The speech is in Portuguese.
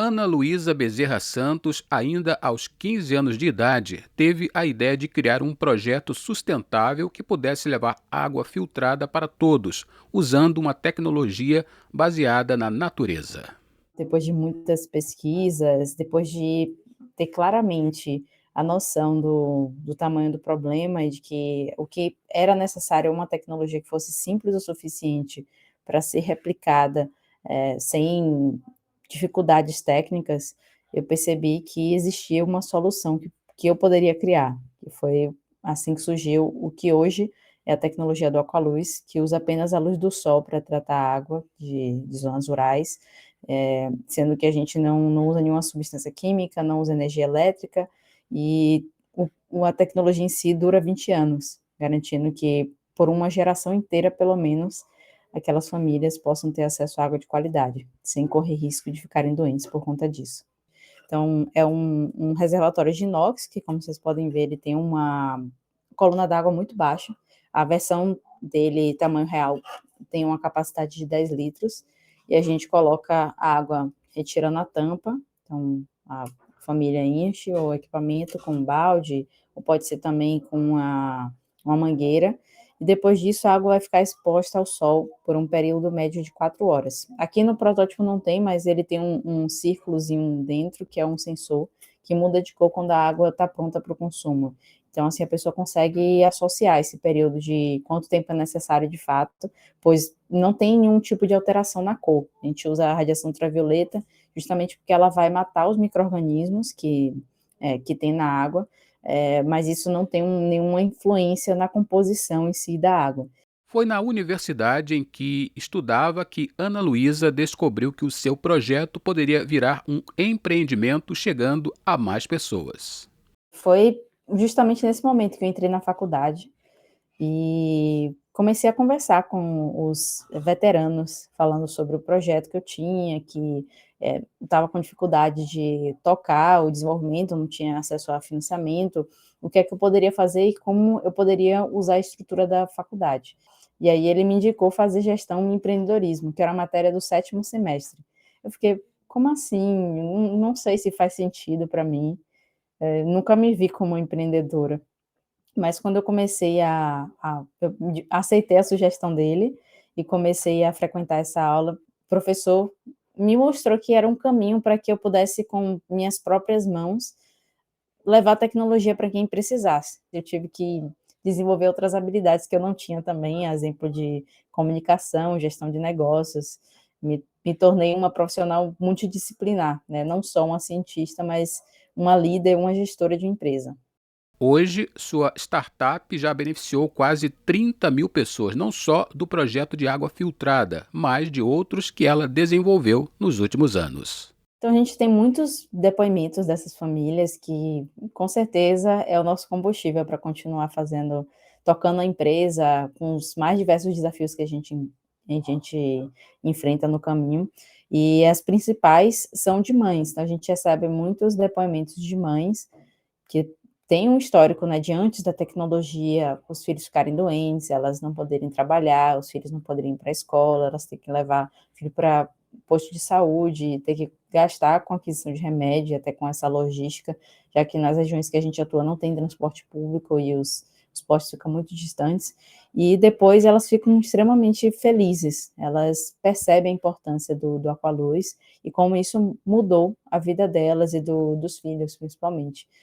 Ana Luísa Bezerra Santos, ainda aos 15 anos de idade, teve a ideia de criar um projeto sustentável que pudesse levar água filtrada para todos, usando uma tecnologia baseada na natureza. Depois de muitas pesquisas, depois de ter claramente a noção do tamanho do problema e de que o que era necessário é uma tecnologia que fosse simples o suficiente para ser replicada, sem dificuldades técnicas, eu percebi que existia uma solução que eu poderia criar, e foi assim que surgiu o que hoje é a tecnologia do Aqualuz, que usa apenas a luz do sol para tratar a água de zonas rurais, sendo que a gente não usa nenhuma substância química, não usa energia elétrica, e a tecnologia em si dura 20 anos, garantindo que por uma geração inteira, pelo menos, aquelas famílias possam ter acesso à água de qualidade, sem correr risco de ficarem doentes por conta disso. Então, é um reservatório de inox, que como vocês podem ver, ele tem uma coluna d'água muito baixa, a versão dele, tamanho real, tem uma capacidade de 10 litros, e a gente coloca a água retirando a tampa, então a família enche o equipamento com um balde, ou pode ser também com uma mangueira, e depois disso a água vai ficar exposta ao sol por um período médio de 4 horas. Aqui no protótipo não tem, mas ele tem um círculozinho dentro, que é um sensor, que muda de cor quando a água está pronta para o consumo. Então, assim, a pessoa consegue associar esse período de quanto tempo é necessário de fato, pois não tem nenhum tipo de alteração na cor. A gente usa a radiação ultravioleta justamente porque ela vai matar os micro-organismos que tem na água, mas isso não tem nenhuma influência na composição em si da água. Foi na universidade em que estudava que Ana Luísa descobriu que o seu projeto poderia virar um empreendimento chegando a mais pessoas. Foi justamente nesse momento que eu entrei na faculdade e comecei a conversar com os veteranos, falando sobre o projeto que eu tinha, que estava com dificuldade de tocar o desenvolvimento, não tinha acesso a financiamento, o que é que eu poderia fazer e como eu poderia usar a estrutura da faculdade. E aí ele me indicou fazer gestão e empreendedorismo, que era a matéria do 7º semestre. Eu fiquei, como assim? Não sei se faz sentido para mim, nunca me vi como empreendedora. Mas quando eu comecei eu aceitei a sugestão dele e comecei a frequentar essa aula, o professor me mostrou que era um caminho para que eu pudesse, com minhas próprias mãos, levar a tecnologia para quem precisasse. Eu tive que desenvolver outras habilidades que eu não tinha também, exemplo de comunicação, gestão de negócios. Me tornei uma profissional multidisciplinar, né? Não só uma cientista, mas uma líder, uma gestora de empresa. Hoje, sua startup já beneficiou quase 30 mil pessoas, não só do projeto de água filtrada, mas de outros que ela desenvolveu nos últimos anos. Então a gente tem muitos depoimentos dessas famílias que, com certeza, é o nosso combustível para continuar fazendo, tocando a empresa com os mais diversos desafios que a gente enfrenta no caminho. E as principais são de mães, então a gente recebe muitos depoimentos de mães que têm um histórico, né, de antes da tecnologia, os filhos ficarem doentes, elas não poderem trabalhar, os filhos não poderem ir para a escola, elas têm que levar o filho para posto de saúde, ter que gastar com aquisição de remédio, até com essa logística, já que nas regiões que a gente atua não tem transporte público e os postos ficam muito distantes, e depois elas ficam extremamente felizes, elas percebem a importância do Aqualuz e como isso mudou a vida delas e dos filhos, principalmente.